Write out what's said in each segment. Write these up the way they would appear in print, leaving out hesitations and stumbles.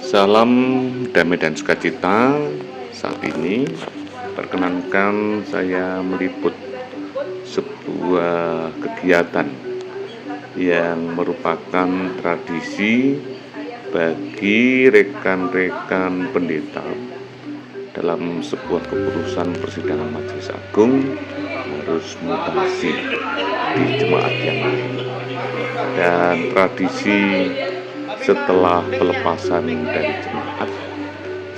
Salam damai dan sukacita. Saat ini perkenankan saya meliput sebuah kegiatan yang merupakan tradisi bagi rekan-rekan pendeta dalam sebuah keputusan persidangan Majelis Agung harus mutasi di jemaat yang lain. Dan tradisi setelah pelepasan dari jemaat,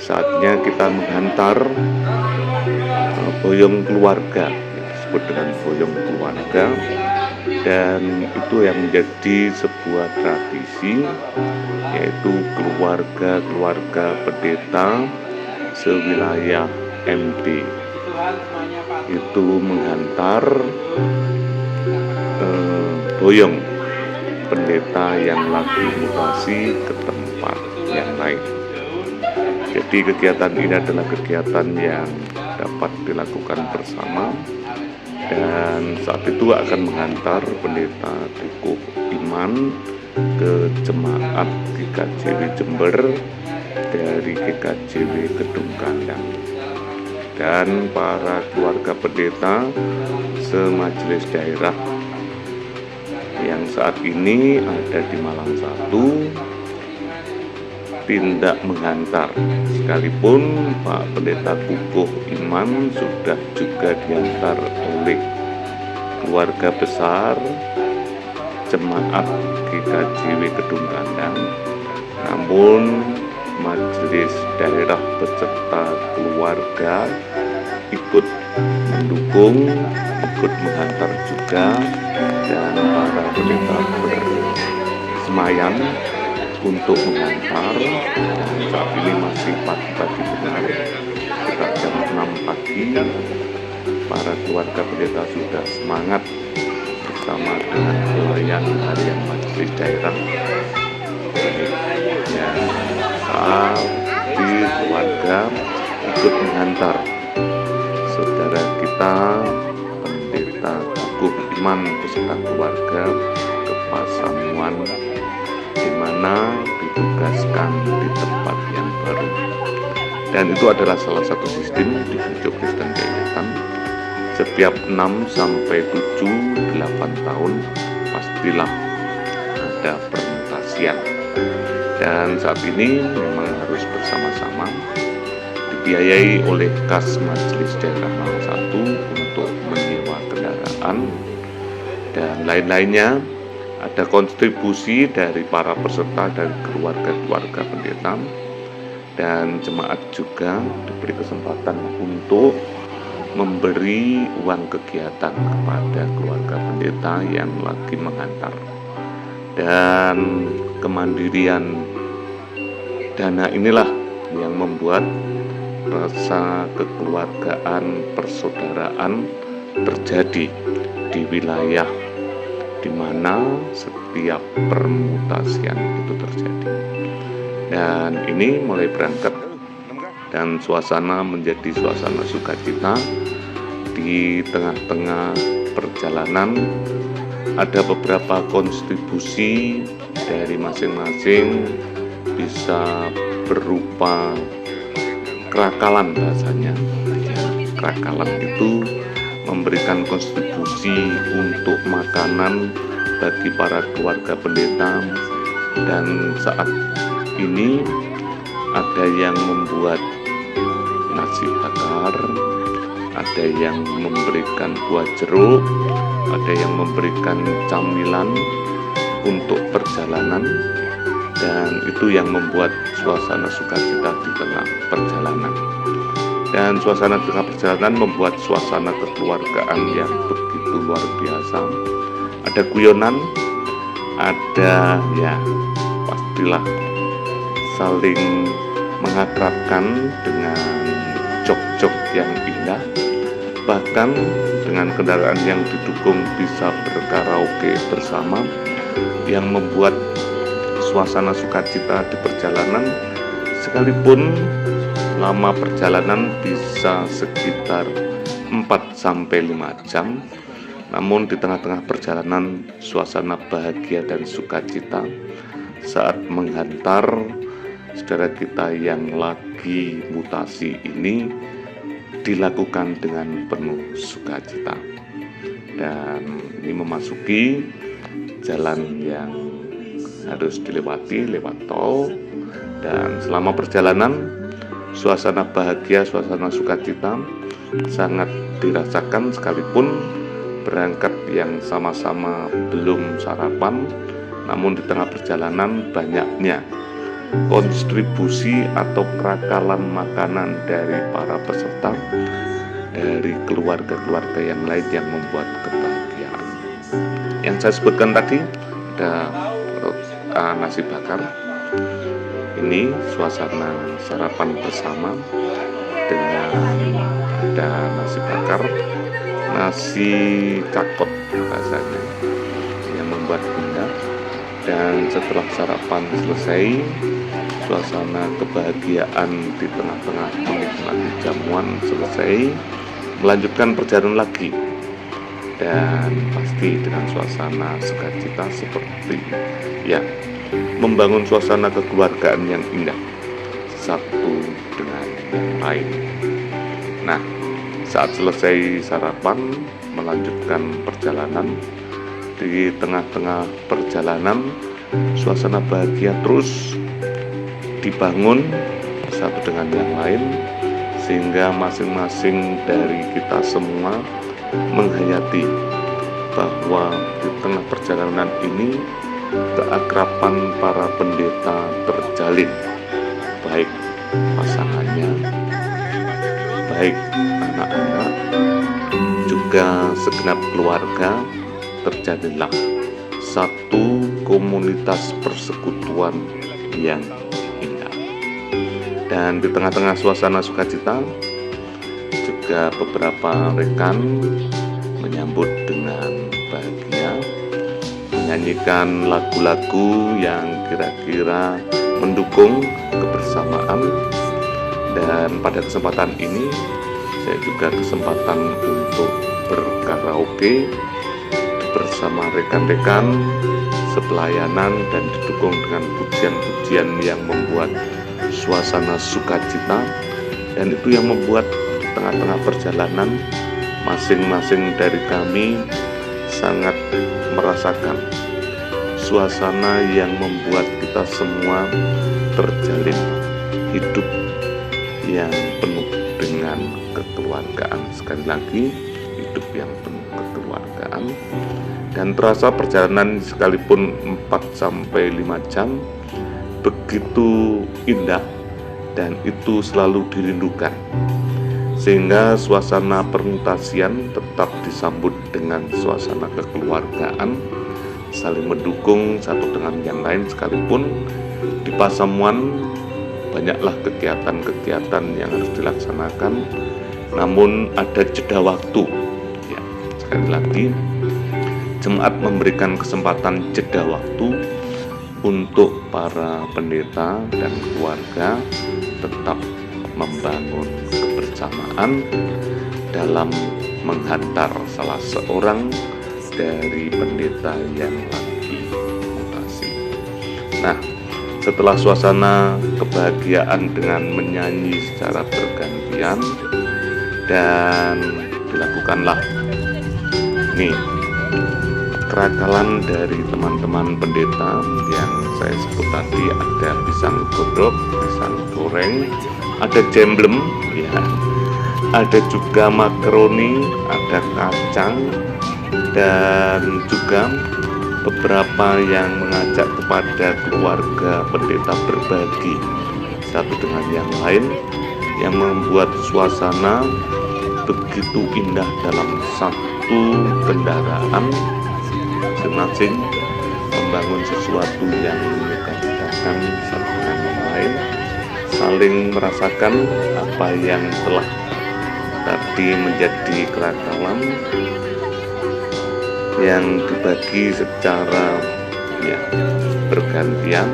saatnya kita menghantar boyong keluarga, disebut dengan boyong keluarga, dan itu yang menjadi sebuah tradisi, yaitu keluarga-keluarga pendeta sewilayah MT itu menghantar boyong pendeta yang lagi mutasi ke tempat yang lain. Jadi kegiatan ini adalah kegiatan yang dapat dilakukan bersama, dan saat itu akan menghantar pendeta Dukuh Iman ke jemaat GKJW Jember dari GKJW Gedung Kandang, dan para keluarga pendeta semajelis daerah yang saat ini ada di Malang 1 tindak menghantar, sekalipun Pak Pendeta Dukuh Iman sudah juga diantar oleh keluarga besar jemaat GKJW Gedung Kandang, namun majelis daerah beserta keluarga ikut mendukung, ikut menghantar juga, dan para pendeta bersemayam untuk menghantar. Dan saat ini masih pagi-pagi benar, sekitar jam 6 pagi, para keluarga pendeta sudah semangat bersama dengan pelayan harian majelis daerah. Ya, saat di keluarga ikut menghantar saudara kita Pendeta Dukuh Iman beserta keluarga ke Pasamuan, di mana ditugaskan di tempat yang baru. Dan itu adalah salah satu sistem di Gereja Kristen Yayasan. Setiap 6 sampai 7, 8 tahun pastilah ada permutasian. Dan saat ini memang harus bersama-sama, dibiayai oleh kas Majelis Daerah Malang 1 untuk menyewa kendaraan dan lain-lainnya. Ada kontribusi dari para peserta dari keluarga-keluarga pendeta, dan jemaat juga diberi kesempatan untuk memberi uang kegiatan kepada keluarga pendeta yang lagi menghantar. Dan kemandirian dana inilah yang membuat rasa kekeluargaan, persaudaraan terjadi di wilayah di mana setiap permutasian itu terjadi. Dan ini mulai berangkat, dan suasana menjadi suasana sukacita. Di tengah-tengah perjalanan ada beberapa kontribusi dari masing-masing, bisa berupa kerakalan bahasanya. Kerakalan itu memberikan kontribusi untuk makanan bagi para keluarga pendeta, dan saat ini ada yang membuat nasi bakar, ada yang memberikan buah jeruk, ada yang memberikan camilan untuk perjalanan, dan itu yang membuat suasana sukacita di tengah perjalanan. Dan suasana tengah perjalanan membuat suasana kekeluargaan yang begitu luar biasa. Ada guyonan, ada ya pastilah saling mengakrabkan dengan jok-jok yang indah. Bahkan dengan kendaraan yang didukung bisa berkaraoke bersama, yang membuat suasana sukacita di perjalanan. Sekalipun lama perjalanan bisa sekitar 4-5 jam, namun di tengah-tengah perjalanan suasana bahagia dan sukacita saat menghantar saudara kita yang lagi mutasi ini dilakukan dengan penuh sukacita. Dan ini memasuki jalan yang harus dilewati lewat tol, dan selama perjalanan suasana bahagia, suasana sukacita sangat dirasakan sekalipun berangkat yang sama-sama belum sarapan. Namun di tengah perjalanan banyaknya kontribusi atau kerakalan makanan dari para peserta, dari keluarga-keluarga yang lain yang membuat kebahagiaan. Yang saya sebutkan tadi ada nasi bakar. Ini suasana sarapan bersama dengan ada nasi bakar, nasi cakot rasanya yang membuat indah. Dan setelah sarapan selesai, suasana kebahagiaan di tengah-tengah menikmati jamuan selesai, melanjutkan perjalanan lagi, dan pasti dengan suasana sukacita seperti ya, membangun suasana kekeluargaan yang indah satu dengan yang lain. Nah, saat selesai sarapan, melanjutkan perjalanan. Di tengah-tengah perjalanan, suasana bahagia terus dibangun satu dengan yang lain, sehingga masing-masing dari kita semua menghayati bahwa di tengah perjalanan ini keakraban para pendeta terjalin, baik pasangannya, baik anak-anak, juga segenap keluarga. Terjadilah satu komunitas persekutuan yang indah. Dan di tengah-tengah suasana sukacita, juga beberapa rekan menyambut dengan bahagia, menyanyikan lagu-lagu yang kira-kira mendukung kebersamaan. Dan pada kesempatan ini saya juga kesempatan untuk berkaraoke bersama rekan-rekan sepelayanan, dan didukung dengan pujian-pujian yang membuat suasana sukacita. Dan itu yang membuat di tengah-tengah perjalanan masing-masing dari kami sangat merasakan suasana yang membuat kita semua terjalin hidup yang penuh dengan kekeluargaan. Sekali lagi, hidup yang penuh kekeluargaan. Dan terasa perjalanan sekalipun 4-5 jam begitu indah, dan itu selalu dirindukan, sehingga suasana permutasian tetap disambut dengan suasana kekeluargaan, saling mendukung satu dengan yang lain. Sekalipun di Pasamuan banyaklah kegiatan-kegiatan yang harus dilaksanakan, namun ada jeda waktu ya. Sekali lagi, jemaat memberikan kesempatan jeda waktu untuk para pendeta dan keluarga tetap membangun kebersamaan dalam menghantar salah seorang dari pendeta yang lagi mutasi. Nah, setelah suasana kebahagiaan dengan menyanyi secara bergantian, dan dilakukanlah nih kerakalan dari teman-teman pendeta yang saya sebut tadi. Ada pisang godok, pisang goreng, ada jemblem ya, ada juga makaroni, ada kacang, dan juga beberapa yang mengajak kepada keluarga pendeta berbagi satu dengan yang lain, yang membuat suasana begitu indah dalam satu kendaraan, masing-masing membangun sesuatu yang menyukacitakan satu dengan yang lain, saling merasakan apa yang telah tadi menjadi kerakalan yang dibagi secara ya bergantian,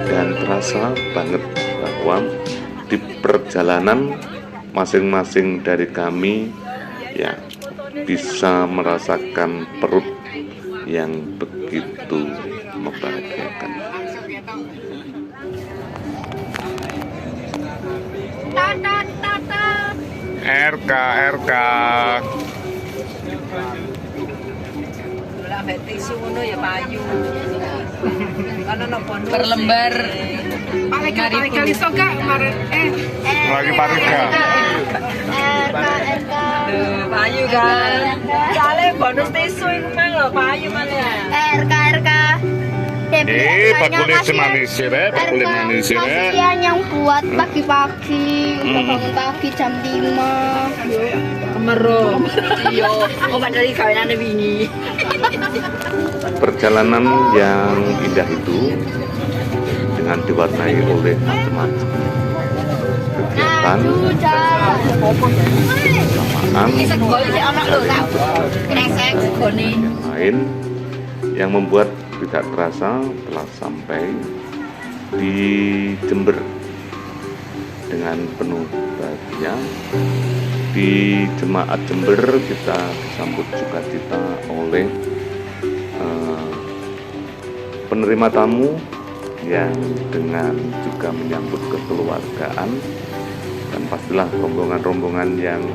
dan terasa banget bahwa di perjalanan masing-masing dari kami ya bisa merasakan perut yang begitu membahagiakan. RK RK. Lah tisu ngono ya payu. Kan ono bonus per lembar. kali soga kemarin Lagi parika. payu kan. Soale bonus tisu iku mang lho payu man ya. RK. Pak kulit semanis ya, Pak kulit manis ya. Kasihan yang buat pagi-pagi, bangun pagi jam 5. Kemerum. Iya, obat dari kawinane wingi. Perjalanan yang indah itu dengan diwarnai oleh macam-macam kegiatan, kesamaan, yang lain yang membuat tidak terasa telah sampai di Jember dengan penuh bahagia. Di Jemaat Jember kita disambut sukacita oleh penerima tamu yang dengan juga menyambut kekeluargaan, dan pastilah rombongan-rombongan yang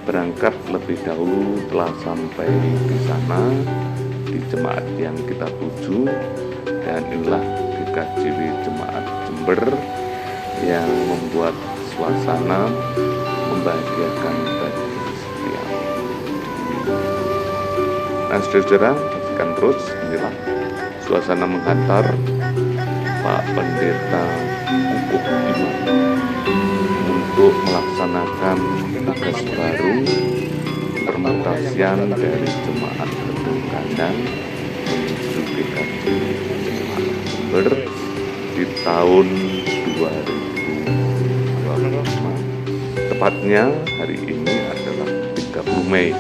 berangkat lebih dahulu telah sampai di sana di jemaat yang kita tuju. Dan inilah GKJW Jemaat Jember yang membuat suasana membahagiakan bagi setiap. Nah, saudara, saksikan terus inilah suasana menghantar Pak Pendeta Kukuh Imam untuk melaksanakan tugas baru permutasian dari Jemaat Gedung Kandang menuju GKJW Jemaat Jember di tahun 2025. Tepatnya hari ini adalah 30 Mei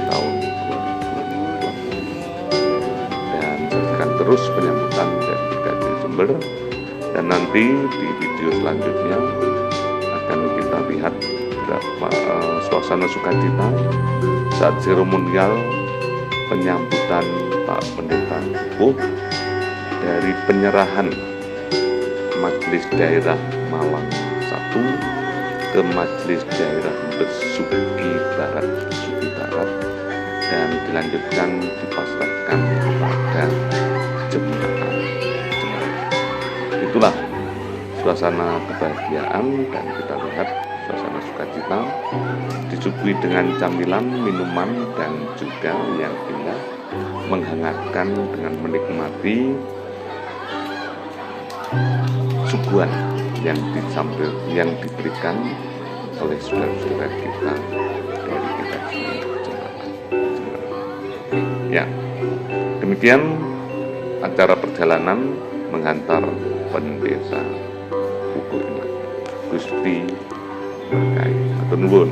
tahun 2020. Dan saksikan terus penyambutan dari GKJW Jember, dan nanti di video selanjutnya akan kita lihat suasana sukacita saat seremonial penyambutan Pak Pendeta Kukuh dari penyerahan Majelis Daerah Malang 1 ke Majelis Daerah Besuki Barat, dan dilanjutkan dipasrahkan kepada jemaat. Itulah suasana kebahagiaan, dan kita lihat suasana sukacita disuguhi dengan camilan, minuman, dan juga yang indah menghangatkan dengan menikmati suguhan yang diberikan oleh saudara-saudara kita dari Jemaat. Ya, demikian acara perjalanan menghantar Pendeta Kukuh Imam. Gusti berkahi. Matur nuwun.